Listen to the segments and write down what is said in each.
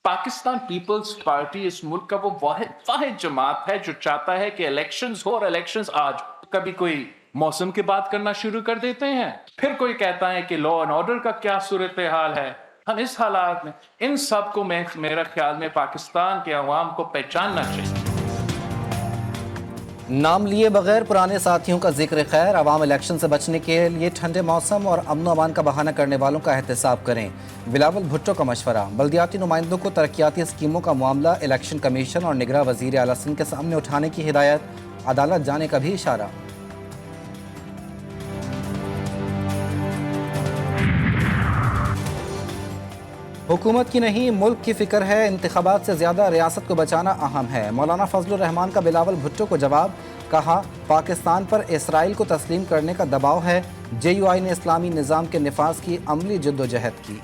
Pakistan peoples party इस मुल्क का वो वाहिद जमात है जो चाहता है कि इलेक्शंस हो और इलेक्शंस आज। कभी कोई मौसम की बात करना शुरू कर देते हैं, फिर कोई कहता है कि लॉ एंड ऑर्डर का क्या सूरत हाल है। हम इस हालात में इन सब को मेरा ख्याल में पाकिस्तान के अवाम को पहचानना चाहिए। नाम लिए बगैर पुराने साथियों का जिक्र खैर। अवाम इलेक्शन से बचने के लिए ठंडे मौसम और अमन अमान का बहाना करने वालों का एहतसाब करें। बिलावल भुट्टो का मशवरा। बल्दियाती नुमाइंदों को तरक्याती स्कीमों का मामला इलेक्शन कमीशन और निगरां वज़ीर आला सिंध के सामने उठाने की हिदायत। अदालत जाने का भी इशारा। हुकूमत की नहीं मुल्क की फिक्र है, इंतखाबात से ज़्यादा रियासत को बचाना अहम है। मौलाना फजलुर रहमान का बिलावल भुट्टो को जवाब। कहा, पाकिस्तान पर इसराइल को तस्लीम करने का दबाव है। JUI ने इस्लामी निज़ाम के निफाज की अमली जद्दोजहद की।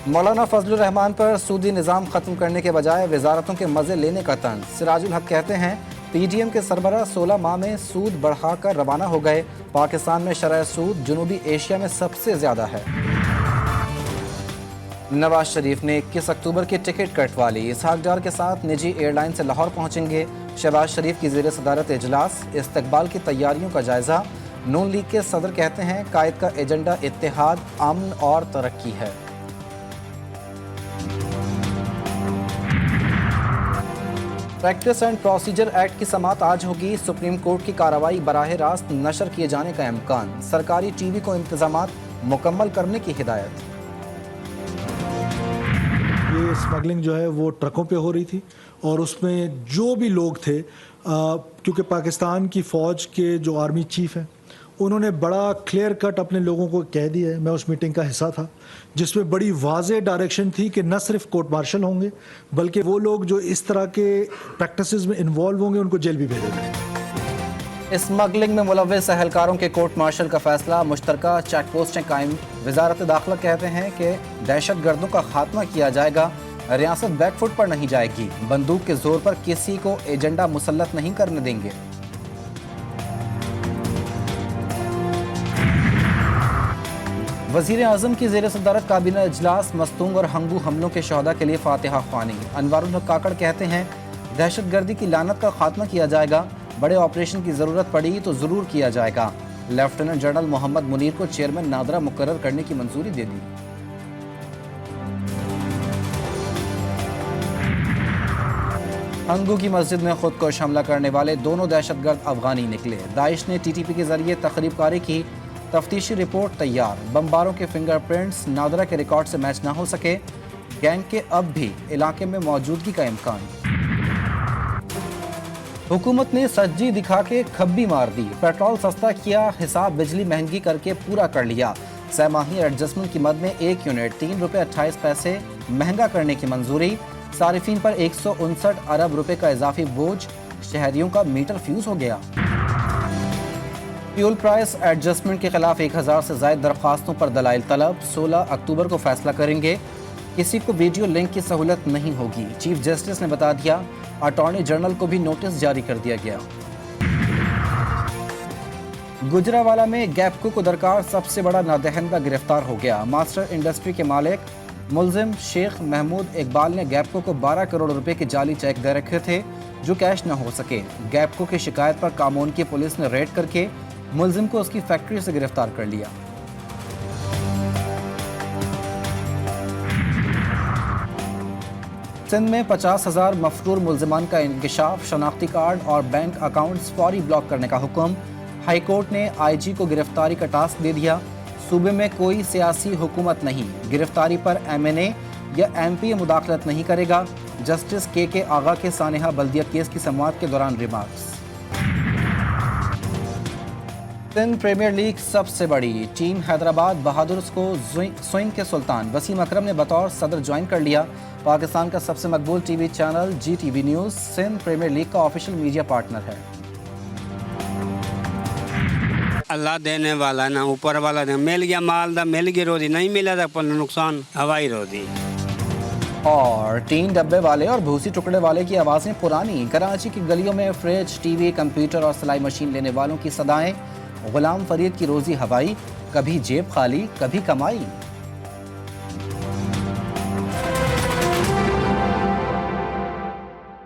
मौलाना फजलुर रहमान पर सूदी निज़ाम ख़त्म करने के बजाय वजारतों के मज़े लेने का तंज। सिराजुल हक कहते हैं, PDM के सरबराह 16 माह में सूद बढ़ाकर रवाना हो गए। पाकिस्तान में शरह सूद जनूबी एशिया में सबसे ज़्यादा है। नवाज शरीफ ने 21 अक्टूबर की टिकट कटवा ली। इसहाक डार के साथ निजी एयरलाइन से लाहौर पहुंचेंगे। शहबाज शरीफ की ज़ेर सदारत इजलास। इस्तकबाल की तैयारियों का जायज़ा। नून लीग के सदर कहते हैं, कायद का एजेंडा इत्तेहाद, अमन और तरक्की है। प्रैक्टिस एंड प्रोसीजर एक्ट की समाअत आज होगी। सुप्रीम कोर्ट की कार्रवाई बराह रास्त नशर किए जाने का इम्कान। सरकारी TV को इंतजामात मुकम्मल करने की हिदायत। ये स्मगलिंग जो है वो ट्रकों पे हो रही थी और उसमें जो भी लोग थे, क्योंकि पाकिस्तान की फ़ौज के जो आर्मी चीफ हैं उन्होंने बड़ा क्लियर कट अपने लोगों को कह दिया है। मैं उस मीटिंग का हिस्सा था जिसमें बड़ी वाज़ेह डायरेक्शन थी कि न सिर्फ कोर्ट मार्शल होंगे बल्कि वो लोग जो इस तरह के प्रैक्टिसेस में इन्वॉल्व होंगे उनको जेल भी भेजेंगे। स्मगलिंग में मुलव्वस अहलकारों के कोर्ट मार्शल का फैसला। मुश्तरका चेक पोस्टें कायम। वजारत दाखिला कहते हैं कि दहशत गर्दों का खात्मा किया जाएगा। रियासत बैकफुट पर नहीं जाएगी। बंदूक के जोर पर किसी को एजेंडा मुसल्लत नहीं करने देंगे। वज़ीर आज़म की ज़ेर सदारत काबीना इजलास। मस्तूंग और हंगू हमलों के शहदा के लिए फातिहा ख्वानी। अनवारुल हक काकड़ कहते हैं, दहशत गर्दी की लानत का खात्मा किया जाएगा। बड़े ऑपरेशन की ज़रूरत पड़ी तो ज़रूर किया जाएगा। लेफ्टिनेंट जनरल मोहम्मद मुनीर को चेयरमैन नादरा मुकर्रर करने की मंजूरी दे दी। हंगू की मस्जिद में खुदकुश हमला करने वाले दोनों दहशतगर्द अफगानी निकले। दाइश ने TTP के जरिए तखरीबकारी की। तफ्तीशी रिपोर्ट तैयार। बमबारों के फिंगरप्रिंट्स नादरा के रिकॉर्ड से मैच ना हो सके। गैंग के अब भी इलाके में मौजूदगी का इम्कान। हुकूमत ने सज्जी दिखा के खब्बी मार दी। पेट्रोल सस्ता किया, हिसाब बिजली महंगी करके पूरा कर लिया। सहमाही एडजस्टमेंट की मद में 1 यूनिट ₹3.28 महंगा करने की मंजूरी। सारिफीन पर 159 अरब रुपए का इजाफी बोझ। शहरियों का मीटर फ्यूज हो गया। फ्यूल प्राइस एडजस्टमेंट के खिलाफ 1000 से ज़ायद दरख्वास्तों पर दलाइल तलब। 16 अक्टूबर को फैसला करेंगे। किसी को वीडियो लिंक की सहूलत नहीं होगी। चीफ जस्टिस ने बता दिया। अटॉर्नी जनरल को भी नोटिस जारी कर दिया गया। गुजरावाला में गैपको को दरकार सबसे बड़ा नादहिंदा गिरफ्तार हो गया। मास्टर इंडस्ट्री के मालिक मुलजिम शेख महमूद इकबाल ने गैपको को 12 करोड़ रुपए के जाली चेक दे रखे थे जो कैश न हो सके। गैपको की शिकायत पर कामोन की पुलिस ने रेड करके मुलजिम को उसकी फैक्ट्री से गिरफ्तार कर लिया। सिंध में 50,000 मफरूर मुलजिमान का इंकशाफ। शनाख्ती कार्ड और बैंक अकाउंट्स फौरी ब्लॉक करने का हुक्म। हाई कोर्ट ने IG को गिरफ्तारी का टास्क दे दिया। सूबे में कोई सियासी हुकूमत नहीं। गिरफ्तारी पर MNA या MPA मुदाखलत नहीं करेगा। जस्टिस KK आगा के सानेहा बल्दिया केस की समाअत के दौरान रिमार्क्स। सिंध प्रीमियर लीग सबसे बड़ी टीम हैदराबाद बहादुर्स को स्विंग के सुल्तान वसीम अकरम ने बतौर सदर ज्वाइन कर लिया। पाकिस्तान का सबसे मकबूल TV channel GTV news Sindh premier league का ऑफिशियल मीडिया पार्टनर है। अल्लाह देने वाला ना ऊपर वाला ने मिल गया माल दा मिल गई रोजी नहीं मिला था पर नुकसान हवाई रोजी। और 3 डब्बे वाले और भूसी टुकड़े वाले की आवाज़ें पुरानी। कराची की गलियों में फ्रिज, TV, कंप्यूटर और सिलाई मशीन लेने वालों की सदाएं। गुलाम फरीद की रोजी हवाई। کبھی جیب خالی کبھی کمائی.